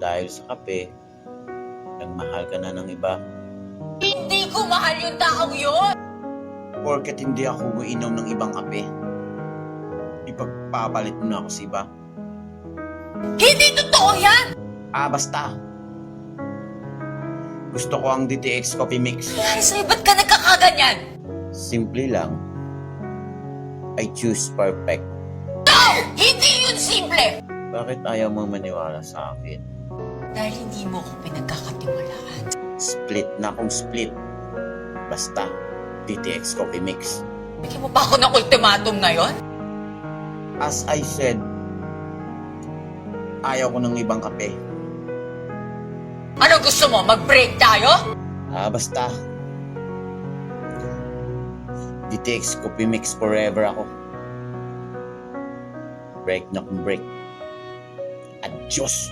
dahil sa kape, nagmahal ka na ng iba. Hindi ko mahal yung taong yun! Porket hindi ako umiinom ng ibang kape, ipagpapalit mo na ako sa iba. Hindi totoo yan! Basta. Gusto ko ang DTX Coffee Mix. Ay, sa'yo, ba't ka nagkakaganyan? Simple lang. I choose perfect. No! Hindi yun simple! Bakit ayaw mo maniwala sa akin? Dahil hindi mo ko pinagkakatiwalaan. Split na akong split. Basta, DTX Coffee Mix. Bigyan mo ba ako ng ultimatum ngayon? As I said, ayaw ko ng ibang kape. Ano gusto mo? Mag-break tayo? Basta. DTX Coffee Mix forever ako. Break na kung break. Adios!